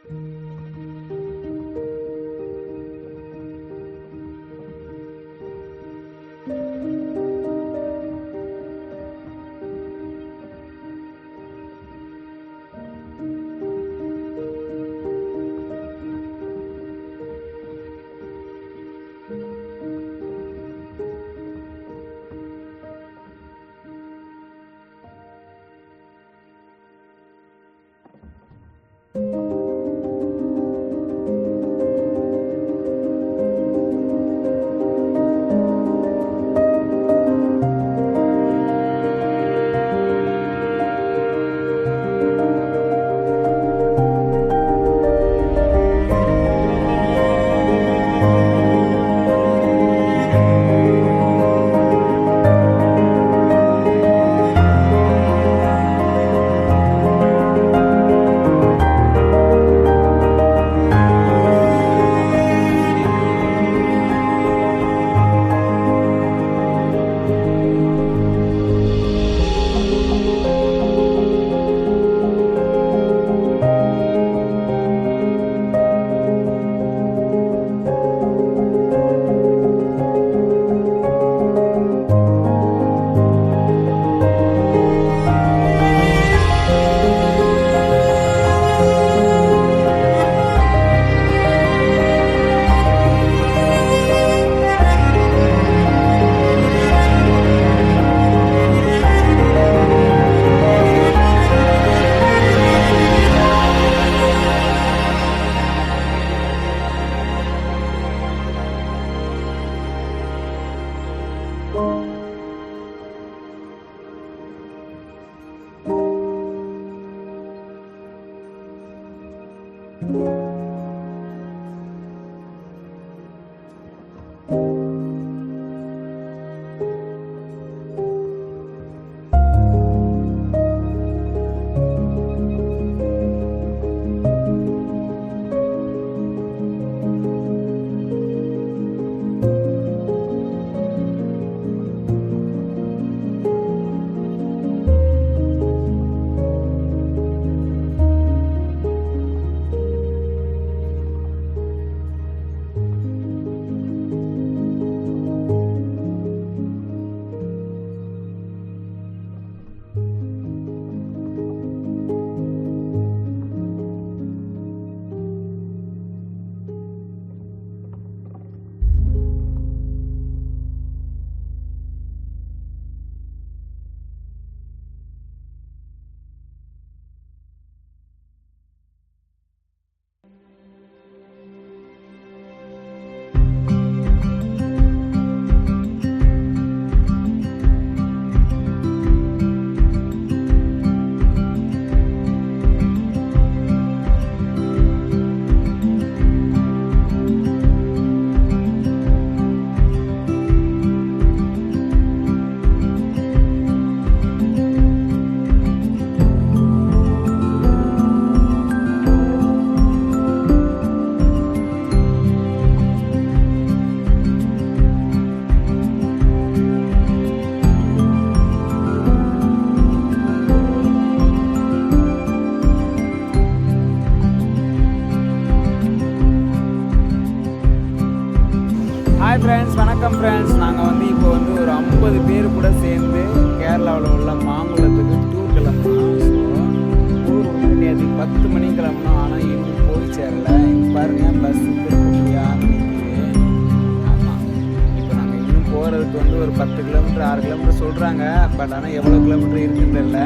Hi friends, வணக்கம் friends. நாங்கள் இப்போ ஒரு 50 பேர் கூட சேர்ந்து கேரளாவில் உள்ள மாங்குளத்துக்கு டூர் கிளம்புனோம். ஸோ டூர் நேற்று 10 மணிக்கு கிளம்புனோம். ஆனால் இன்னும் போய் சேரலை. பாருங்கள், பஸ் முடியாமல் நிற்கிது. ஆமாம், இப்போ நாங்கள் இன்னும் போகிறதுக்கு ஒரு 10 கிலோமீட்டர் 6 கிலோமீட்டர் சொல்கிறாங்க. பட் ஆனால் எவ்வளோ கிலோமீட்டர் இருக்குன்னு தெரியல.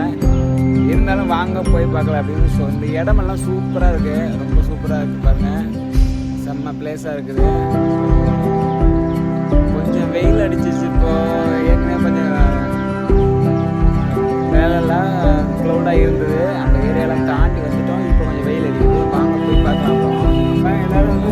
இருந்தாலும் வாங்க போய் பார்க்கலாம் அப்படின்னு. ஸோ இந்த இடமெல்லாம் சூப்பராக இருக்குது, ரொம்ப சூப்பராக இருக்குது. பாருங்கள், செம்ம பிளேஸாக இருக்குது. கொஞ்சம் வெயில் அடிச்சிச்சு. இப்போ ஏற்கனவே கொஞ்சம் வேலைலாம் க்ளௌடாக இருந்தது. அந்த ஏரியாலாம் தாண்டி வந்துட்டோம். இப்போ கொஞ்சம் வெயில் அடிக்குது. வாங்க போய் பார்க்கலாம். எல்லோரும்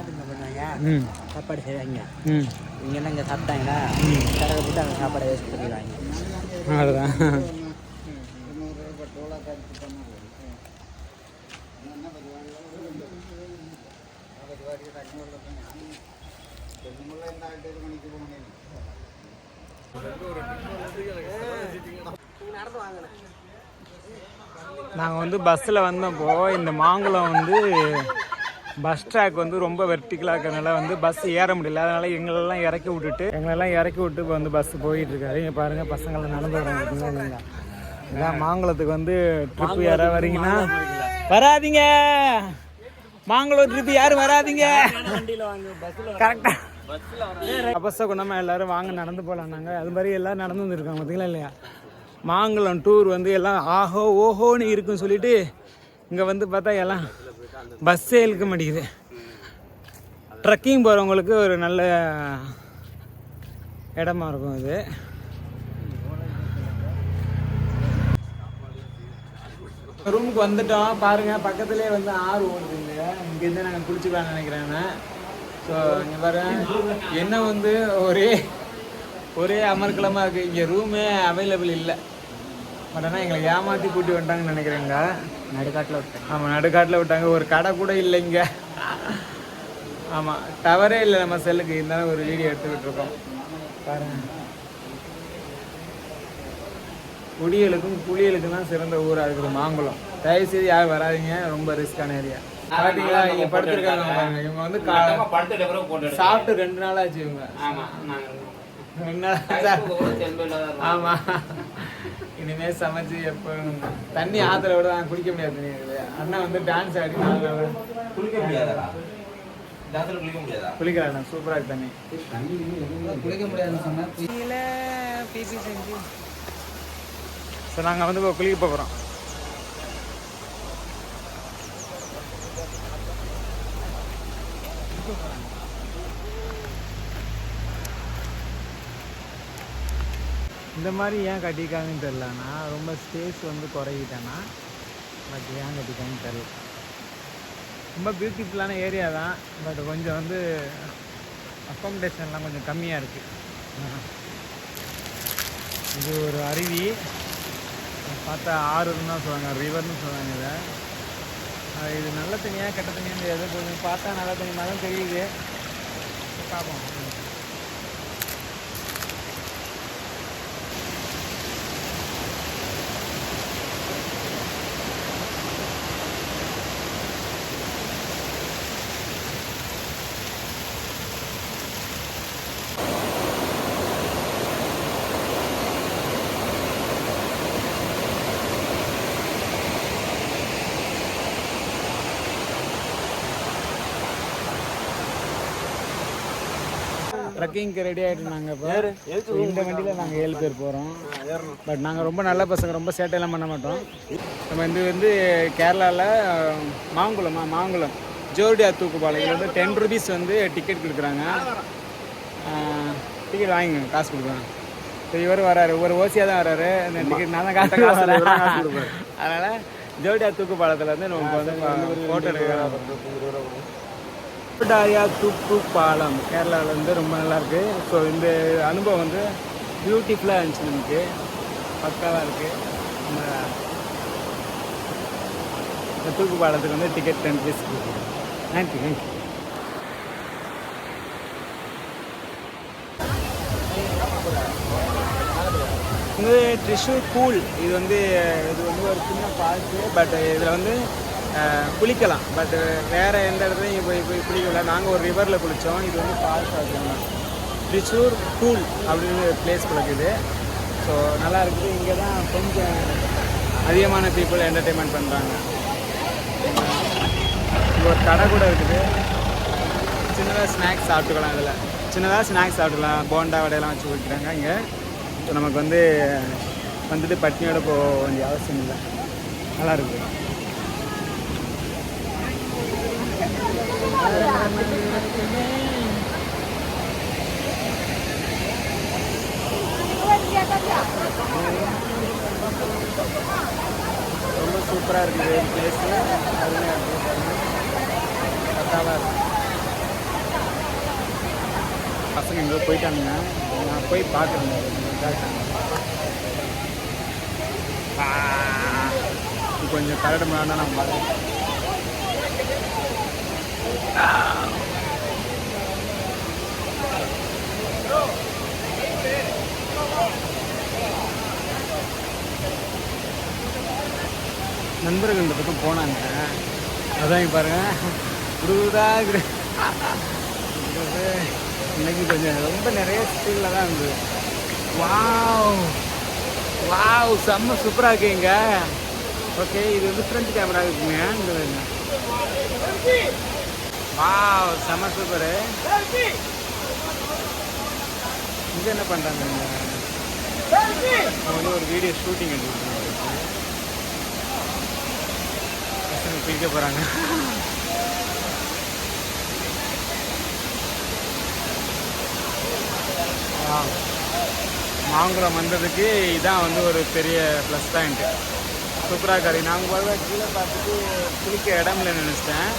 திரும்ப பண்ணுவாங்க ம் சாப்பாடு செய்வாங்க. ம் இங்கெல்லாம் இங்கே சாப்பிட்டாங்களா கடையை போட்டு அங்கே சாப்பாடை வேஸ்ட் பண்ணிடுவாங்க. அவ்வளோதான். நாங்கள் வந்து பஸ்ஸில் வந்தப்போ இந்த மாங்குளம் வந்து பஸ் ஸ்டாக் வந்து ரொம்ப வெர்டிக்கலாக இருக்கிறதுனால வந்து பஸ் ஏற முடியல. அதனால் எங்களெல்லாம் இறக்கி விட்டுட்டு இப்போ வந்து பஸ் போயிட்டு இருக்காரு. இங்கே பாருங்கள் பசங்களை நடந்து வராங்க. இதான் மாங்குளத்துக்கு வந்து ட்ரிப்பு யாராவது வரீங்கன்னா வராதிங்க. மாங்குளம் ட்ரிப்பு யாரும் வராதிங்க. கரெக்டாக அபசகுணமாக எல்லோரும் வாங்க நடந்து போகலாம். நாங்கள் அது மாதிரி எல்லோரும் நடந்து வந்துருக்காங்க பார்த்தீங்களா இல்லையா. மாங்குளம் டூர் வந்து எல்லாம் ஆஹோ ஓஹோன்னு இருக்குன்னு சொல்லிட்டு இங்கே வந்து பார்த்தா எல்லாம் பஸ்ஸே இழுக்க மாட்டேங்குது. ட்ரக்கிங் போகிறவங்களுக்கு ஒரு நல்ல இடமா இருக்கும் இது. ரூமுக்கு வந்துட்டோம். பாருங்கள் பக்கத்துலேயே வந்து ஆறு ஓடுதுங்க. இங்கேருந்து நாங்கள் குளிச்சுக்கலாம்னு நினைக்கிறேன். ஸோ இங்கே பாருங்க என்ன வந்து ஒரே அமர்க்கலமாக இருக்குது. இங்கே ரூமே அவைலபிள் இல்லை. பட் ஆனால் எங்களை ஏமாற்றி கூட்டி வந்துட்டாங்கன்னு நினைக்கிறேங்க. நடுக்காட்டில் விட்டாங்க. ஆமாம் நடுக்காட்டில் விட்டாங்க. ஒரு கடை கூட இல்லைங்க. ஆமாம் டவரே இல்லை நம்ம செல்லுக்கு. இருந்தாலும் ஒரு வீடியோ எடுத்துக்கிட்டு இருக்கோம். பாருங்க குடியலுக்கும் புளியலுக்கும் தான் சிறந்த ஊராக இருக்குது மாங்குளம். தயவுசெய்து யாரும் வராதிங்க. ரொம்ப ரிஸ்கான ஏரியா. பார்த்தீங்களா இங்கே படுத்துருக்காங்க பாருங்க. இவங்க வந்து சாப்பிட்டு 2 நாள் ஆச்சு. இவங்க 2 நாள். ஆமாம் இனிமேல் சமைச்சு எப்போ தண்ணி ஆற்றுல விட குடிக்க முடியாது. தண்ணி அண்ணா வந்து டான்ஸ் ஆடி 4 நாள் குளிக்க முடியாதா? குளிக்கலாம் சூப்பராக இருக்கு தண்ணி. குளிக்க முடியாதுன்னு சொன்னால் பிபி செஞ்சு. ஸோ நாங்கள் வந்து இப்போ குளிக்க போகிறோம். இந்த மாதிரி ஏன் கட்டிக்காங்கன்னு தெரிலண்ணா. ரொம்ப ஸ்பேஸ் வந்து குறையிட்டேன்னா பட் ஏன் கட்டிக்காங்கன்னு தெரில. ரொம்ப பியூட்டிஃபுல்லான ஏரியா தான். பட் கொஞ்சம் வந்து அக்காமடேஷன்லாம் கொஞ்சம் கம்மியாக இருக்குது. இது ஒரு அருவி. பார்த்தா ஆறுன்னு தான் சொல்லுவாங்க, ரிவர்னு சொல்லுவாங்க. இதை இது நல்ல தண்ணியாக கெட்ட தண்ணியாக தெரியாது. கொஞ்சம் பார்த்தா நல்ல தண்ணி மாதிரி தான் தெரியுது. பார்ப்போம். ட்ரக்கிங்க்கு ரெடி ஆகிட்டு நாங்கள் இப்போ இந்த வண்டியில் நாங்கள் 7 பேர் போகிறோம். பட் நாங்கள் ரொம்ப நல்ல பசங்க, ரொம்ப சேட்டையெல்லாம் பண்ண மாட்டோம். நம்ம இது வந்து கேரளாவில் மாங்குளம் ஜோர்டியா தூக்குப்பாலம். இது வந்து 10 rupees வந்து டிக்கெட் கொடுக்குறாங்க. டிக்கெட் வாங்கிங்க, காசு கொடுக்குறாங்க. இப்போ இவர் வராரு, ஒரு ஓசியாக தான் வராரு. இந்த டிக்கெட் நான் தான் காசு கொடுப்பேன். அதனால் ஜோர்டியா தூக்குப்பாலத்தில் வந்து நமக்கு வந்து ஃபோட்டோ எடுக்கிறாங்க. ஜோர்டாயா தூக்கு பாலம் கேரளாவில் வந்து ரொம்ப நல்லாயிருக்கு. ஸோ இந்த அனுபவம் வந்து பியூட்டிஃபுல்லாக இருந்துச்சு. நமக்கு பக்காவாக இருக்குது. இந்த தூக்கு பாலத்துக்கு வந்து டிக்கெட் 10 rupees கொடுக்குறோம். தேங்க்யூ. வந்து ட்ரிஷூர் பூல். இது வந்து ஒரு சின்ன பார்க்கு. பட் இதில் வந்து குளிக்கலாம். பட் வேறு எந்த இடத்துலையும் போய் குளிக்கல. நாங்கள் ஒரு ரிவரில் குளித்தோம். இது வந்து ஃபால்ஸ் ஆகுதுங்க. ட்ரிஷூர் பூல் அப்படின்னு ஒரு பிளேஸ் கொடுக்குது. ஸோ நல்லா இருக்குது. இங்கே தான் கொஞ்சம் அதிகமான பீப்புள் என்டர்டெயின்மெண்ட் பண்ணுறாங்க. இங்கே ஒரு கடை கூட இருக்குது. சின்னதாக ஸ்நாக்ஸ் சாப்பிட்டுக்கலாம். இதில் சின்னதாக ஸ்நாக்ஸ் சாப்பிட்டுக்கலாம். போண்டா வடையெல்லாம் வச்சு கொடுக்குறாங்க இங்கே. ஸோ நமக்கு வந்துட்டு பட்னியோட போக வேண்டிய அவசியம் இல்லை. நல்லா இருக்குது. ரொம்ப சூப்பராக இருக்குது பிளேஸு. அருமையாக இருக்குது. பக்காவாக இருக்குது. பசங்க எங்கேயோ போயிட்டானுங்க, நான் போய் பார்க்குறேன். கொஞ்சம் கரடு முன்னாடி நான் பார்க்குறேன். நண்பர்கள் இந்த பக்கம் போனாங்க, அதான் இங்கே பாருங்கள் குருதாக இன்னைக்கு கொஞ்சம் ரொம்ப நிறைய ஸ்டீலில் தான் இருந்தது. வாவ் வாவ் செம்ம சூப்பராக இருக்குங்க. ஓகே, இது வந்து ஃப்ரண்ட் கேமரா இருக்குங்க. இங்கே வாவ் செம்ம சூப்பரு. இங்கே என்ன பண்ணுறாங்க, வந்து ஒரு வீடியோ ஷூட்டிங் எடுத்துருக்காங்க, பசங்க பிடிக்க போகிறாங்க. மாங்குளம் வந்ததுக்கு இதான் வந்து ஒரு பெரிய ப்ளஸ் பாயிண்ட்டு. சூப்பராக இருக்காது. நாங்கள் போல கீழே பார்த்துட்டு குளிக்க இடம்ல நினச்சிட்டேன்.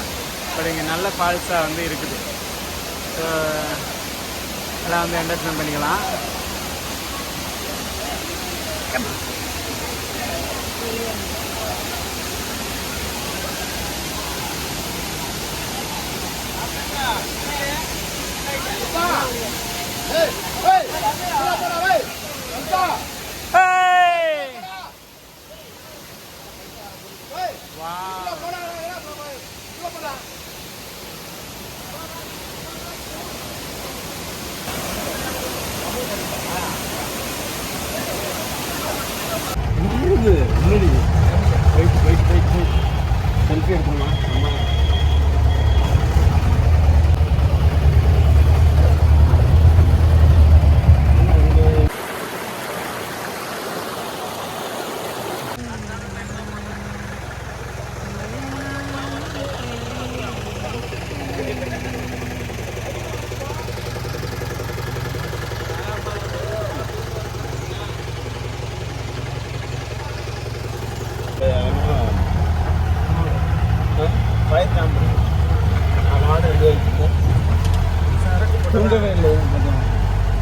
பட் இங்கே நல்ல ஃபால்ஸாக வந்து இருக்குது. ஸோ எல்லாம் வந்து என்டர்டைன்மெண்ட் பண்ணிக்கலாம். செல்ஃபி எடுக்கணுமா?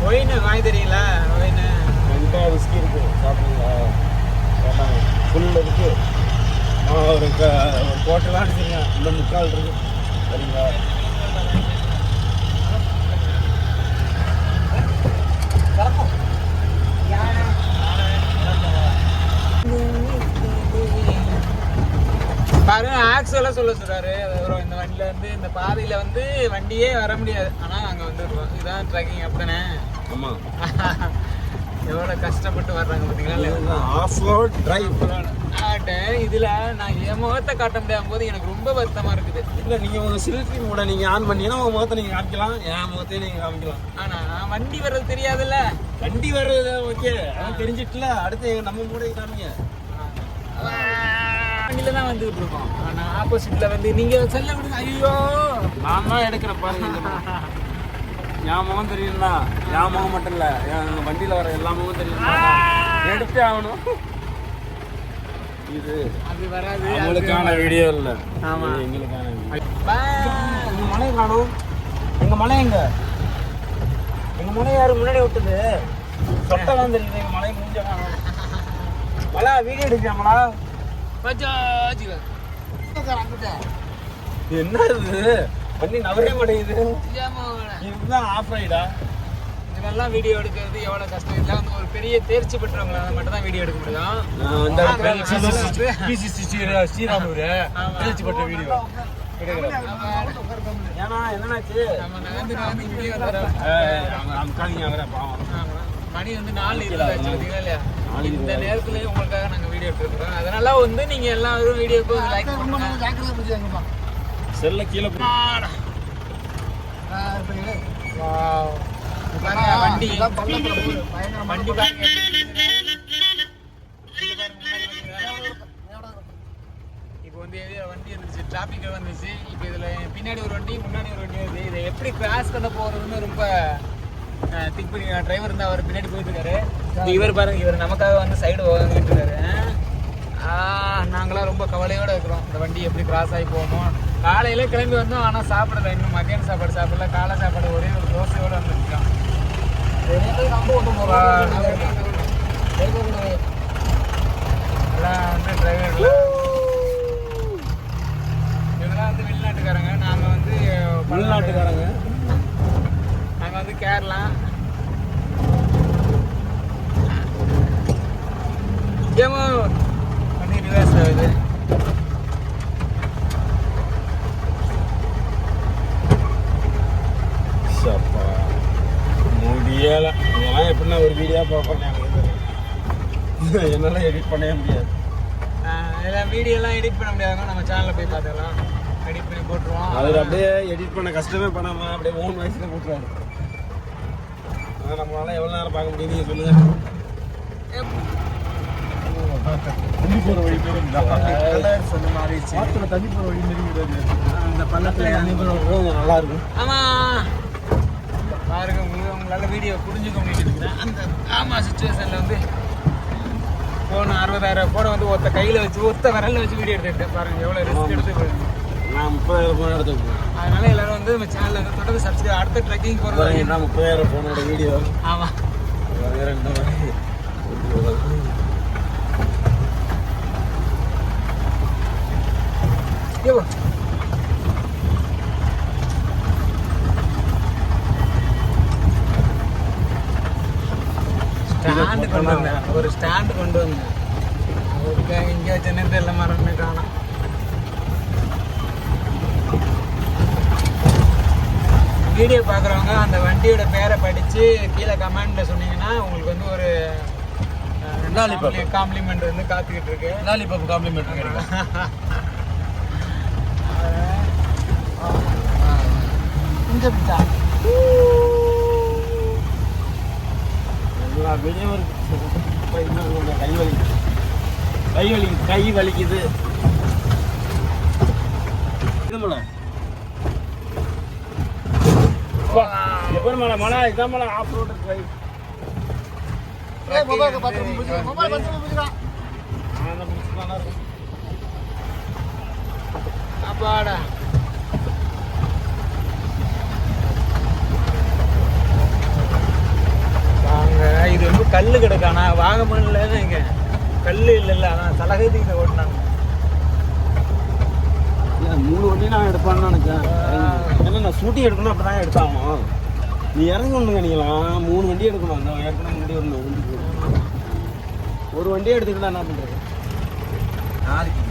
ஒயின்னு வாங்கி தெரியல, ஒயின்னு கண்டிப்பாக விஸ்கி இருக்குது, சாப்பிடுங்களா? ஃபுல் இருக்குது. ஒரு போட்டெல்லாம் அடிச்சிங்க, இந்த 3/4 இருக்குது. சரிங்களா? பாருங்க, ஆக்சுவலாக சொல்கிறாரு அதுக்கப்புறம் இந்த வண்டியில் வந்து இந்த பாதையில் வந்து வண்டியே வர முடியாது. ஆனால் நாங்கள் வந்துருக்கோம். இதுதான் ட்ரெக்கிங் அப்படித்தானே? ஆமாம். எவ்வளோ கஷ்டப்பட்டு வர்றாங்க பார்த்தீங்களா? ஆஃப் ரோட் டிரைவ் இதில் நான் என் முகத்தை காட்ட முடியாம போது எனக்கு ரொம்ப வருத்தமாக இருக்குது. இல்லை, நீங்கள் உங்கள் செல்ஃபி மூட நீங்கள் ஆன் பண்ணீங்கன்னா உங்கள் முகத்தை நீங்கள் காமிக்கலாம், என் முகத்தையும் நீங்கள் காமிக்கலாம். ஆனால் வண்டி வர்றது தெரியாதுல்ல. வண்டி வர்றது ஓகே, ஆனால் தெரிஞ்சிட்டுல அடுத்து நம்ம மூடையை காமிங்க. வண்டியில தான் வந்துகிட்டு இருக்கோம். ஆனால் ஆப்போசிட்டில் வந்து நீங்கள் செல்ல விடுங்க. ஐயோ, நான் தான் எடுக்கிறேன் பாருங்க. என் முகம் தெரியுங்களா? என் முகம் மட்டும் இல்லை, என் வண்டியில் வர எல்லா முகம் தெரியுங்களா? எடுத்தே ஆகணும். இது அது வராது, உங்களுக்கான வீடியோ இல்லை. ஆமாம், எங்களுக்கான எங்கள் மலை காணும். எங்கள் மலை எங்க? எங்கள் மலை யாரும் முன்னாடி விட்டுது? சொட்டெல்லாம் தெரியுது. எங்கள் மலை முடிஞ்ச காணும். மலை வீடியோ எடுக்கிறாங்களா? என்ன இது வண்டி நவரே மாட்டேங்குது. இதுதான் ஆஃப் ரைடா? இதெல்லாம் வீடியோ எடுக்கிறது எவ்வளோ கஷ்டம். இதெல்லாம் வந்து ஒரு பெரிய தேர்ச்சி பெற்றவங்களால மட்டும் தான் வீடியோ எடுக்க முடியும். ஸ்ரீராமூர் தேர்ச்சி பெற்ற வீடியோ ஏன்னா என்னன்னாச்சு, மணி வந்து 4:20 இல்லையா? இந்த நேரத்துல உங்களுக்காக நாங்க வீடியோ எடுத்துருக்கோம். அதனால வந்து நீங்க எல்லாரும் வீடியோக்கு லைக் பண்ணுங்க. செல்ல கீழே வண்டி வண்டி பாருங்க. இப்போ வந்து வண்டி வந்துருச்சு, டிராபிக் வந்துச்சு. இப்போ இதுல பின்னாடி ஒரு வண்டி, முன்னாடி ஒரு வண்டி வருது. இதை எப்படி கிராஸ் பண்ண போறதுன்னு ரொம்ப திங்க் பண்ணி டிரைவர் இருந்தால் அவர் பின்னாடி போயிட்டு இருக்காரு. இவர் பாருங்க, இவர் நமக்காக வந்து சைடு வாங்கிட்டு இருக்காரு. நாங்களாம் ரொம்ப கவலையோடு இருக்கிறோம், இந்த வண்டி எப்படி கிராஸ் ஆகி போகணும். காலையில கிளம்பி வந்தோம், ஆனால் சாப்பிடல, இன்னும் மத்தியான சாப்பாடு சாப்பிடல. காலை சாப்பாடு ஒரே ஒரு தோசையோடு வந்துருக்கோம். எல்லாம் வந்து டிரைவர்லாம் இவங்கெல்லாம் வந்து வெளிநாட்டுக்காரங்க. நாங்கள் வந்து தமிழ்நாட்டுக்காரங்க. நாங்கள் வந்து கேரளா. ஏமா வண்டி ரிவர்ஸ் ஆகுது. முடியல. இதெல்லாம் எப்படின்னா ஒரு வீடியோ பார்ப்பேன் என்னால் எடிட் பண்ணவே முடியாது. இதெல்லாம் வீடியோலாம் எடிட் பண்ண முடியாதுங்க. நம்ம சேனலில் போய் பார்த்துக்கலாம். எடிட் பண்ணி போட்டுருவோம். அதில் அப்படியே எடிட் பண்ண கஷ்டமே பண்ணாமல் அப்படியே 3 வயசில் போட்டுருவாரு. ஆனால் நம்மளால எவ்வளோ நேரம் பார்க்க முடியும் நீங்கள் சொல்லுங்கள். தண்ணி போகிற வழி சொன்ன மாதிரி தண்ணி போகிற வழி மாரி அந்த பள்ளத்தில் தண்ணி போகிற நல்லா இருக்கும். ஆமாம் பாருங்க, உங்களால் வீடியோ புரிஞ்சுக்க முடியுது இருக்கிறேன். அந்த ஆமாம் சுச்சுவேஷனில் வந்து ஃபோன் 60,000 ஃபோனை வந்து ஒத்த கையில் வச்சு ஒத்த விரலில் வச்சு வீடியோ எடுத்துக்கிட்டேன். பாருங்கள் எவ்வளோ ரிஸ்க் எடுத்து. நான் 30,000 ஃபோன் எடுத்துக்கேன். அதனால எல்லாரும் வந்து நம்ம சேனலில் வந்து தொடர்ந்து சப்ஸ்கிரைப். அடுத்த ட்ரெக்கிங் போகிறது நான் 30,000 ஃபோனோட வீடியோ. ஆமாம் வேறு இந்த மாதிரி ஸ்டாண்டு கொண்டு வந்தேன். ஒரு ஸ்டாண்டு கொண்டு வந்தேன். அவருக்கு இங்கே வச்ச நேரத்தை எல்லாம் மறந்து காணும். வீடியோ பார்க்குறவங்க அந்த வண்டியோட பேரை படித்து கீழே கமெண்டில் சொன்னீங்கன்னா உங்களுக்கு வந்து ஒரு காம்ப்ளிமெண்ட் வந்து காத்துக்கிட்டு இருக்கு. லாலிபாப் காம்ப்ளிமெண்ட் கிடைக்கும். கை வலிக்குது. மழை இதான் மழை ஆஃப் ரோடு ட்ரைவ். அப்பாடா வாங்க. இது வந்து கல் கிடக்கானா வாகமன்ல இங்க கல் இல்லைல்ல. ஆனால் தலகத்துக்கு இதை ஓட்டினாங்க. 3 வண்டி நான் எடுப்பான்னு நினைச்சேன். ஏன்னா நான் ஷூட்டிங் எடுக்கணும் அப்போ தான் எடுத்தாகணும். நீ இறங்கி ஒன்றுங்க நீங்களாம் 3 வண்டி எடுக்கணும். அந்த ஏற்கனவே வண்டி ஒரு வண்டியை எடுத்துக்கிட்டா என்ன பண்ணுறது? நாளைக்கு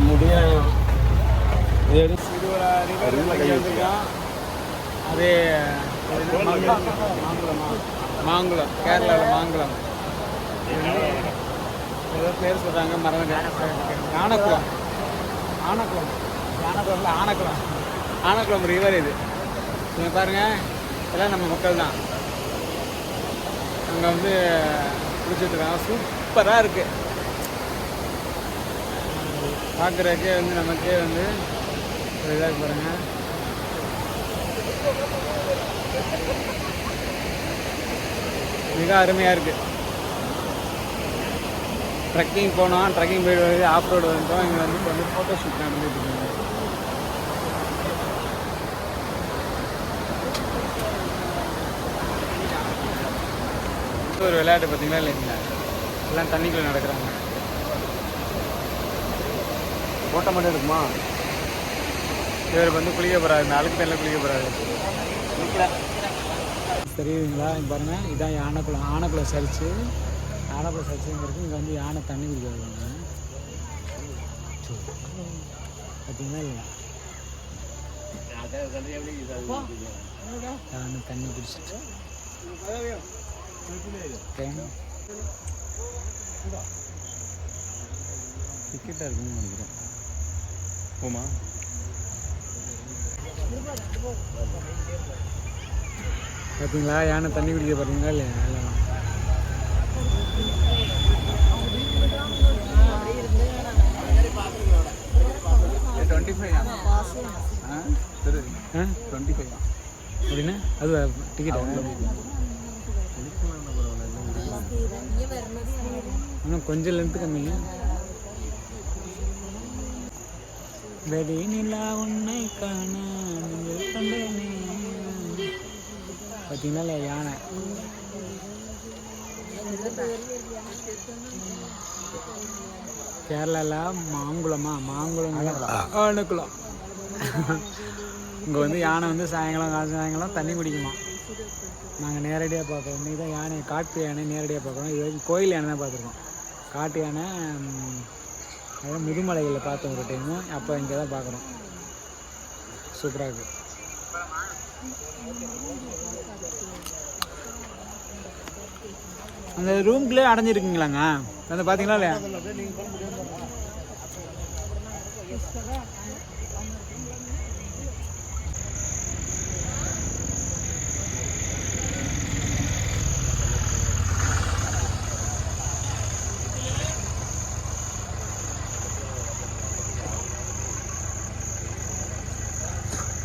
முடியும். அதே மாங்குளம், கேரளாவில் மாங்குளம் ஏதோ பேர் சொல்கிறாங்க மறந்துட்டேன். ஆனக்குளம் ஆனக்குளம் ரிவர் இது. நீங்கள் பாருங்கள், எல்லாம் நம்ம மக்கள் தான் அங்கே வந்து குளிச்சுட்ருக்காங்க. சூப்பராக இருக்குது பார்க்குறதுக்கே வந்து நமக்கே வந்து ஒரு இதாக பாருங்கள். மிக அருமையாக இருக்குது. ட்ரெக்கிங் போனோம், ட்ரெக்கிங் போய்ட்டு வருது, ஆஃப் ரோடு வந்துட்டோம். இங்கே வந்து இப்போ வந்து ஃபோட்டோ ஷூட் நடந்துட்டு இருக்காங்க. ஒரு விளையாட்டு பார்த்தீங்களா இல்லைங்களா? எல்லாம் தண்ணிக்குள்ளே நடக்கிறாங்க. போட்ட மட்டும் இருக்குமா? இவர் வந்து குளிக்க போகிறாரு. இந்த அழுக்கு தண்ணியில் குளிக்க போகிறாரு. தெரியுதுங்களா? இங்கே பாருங்கள், இதுதான் ஆனக்குளம் சர்ச்சு. ஆனக்குளம் சர்ச்சுங்கிறது இங்கே வந்து யானை தண்ணி குடிக்க வருவாங்க. பார்த்தீங்களா இல்லையா? யானை தண்ணி குடிச்சிட்டு டிக்கெட்டாக இருக்குன்னு நினைக்கிறேன். போமா பார்த்தீங்களா? யானை தண்ணி குடிக்க பார்த்தீங்களா இல்லையா? எல்லாம் 25 அப்படின்னா அது டிக்கெட் இன்னும் கொஞ்சம் லென்த்து கம்மிங்க. வெடி நிலா உன்னை காண பார்த்தீங்கன்னா யானை. கேரளாவில் மாங்குளம் அணுக்குளம். இங்கே வந்து யானை வந்து சாயங்காலம் தண்ணி குடிக்குமா. நாங்கள் நேரடியாக பார்க்குறோம். இன்றைக்கி தான் யானை, காட்டு யானை நேரடியாக பார்க்குறோம். இது வரைக்கும் கோயில் யானை தான் பார்த்துருக்கோம். காட்டு யானை அதாவது முதுமலைகளில் பார்த்தோம் ஒரு டைமு. அப்போ இங்கே தான் பார்க்குறோம். சூப்பராக இருக்குது. அந்த ரூம்குள்ளே அடைஞ்சிருக்குங்களாங்க வந்து பார்த்தீங்களா இல்லையா?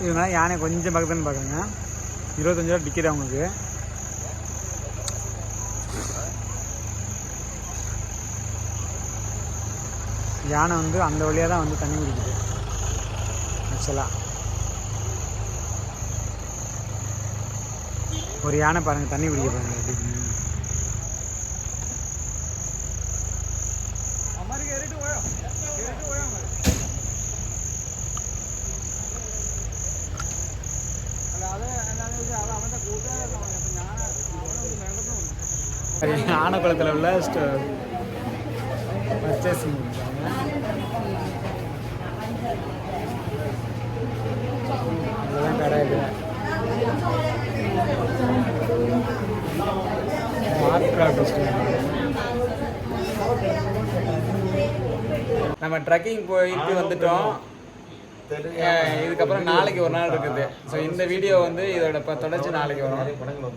இதனால யானை கொஞ்சம் பக்கத்துன்னு பார்க்குறேங்க. 25 ரூபா டிக்கெட் அவங்களுக்கு. யானை வந்து அந்த வழியாக தான் வந்து தண்ணி குடிக்குது ஆக்சுவலாக. ஒரு யானை பாருங்கள் தண்ணி குடிக்க பாருங்க எப்படி. ஆனக்குளத்தில் உள்ள பர்ச்சேசிங் அதுதான் கடை. இது நம்ம ட்ரக்கிங் போயிட்டு வந்துட்டோம். இதுக்கப்புறம் நாளைக்கு ஒரு நாள் இருக்குது. ஸோ இந்த வீடியோ வந்து இதோட தொடர்ச்சி நாளைக்கு வரும்.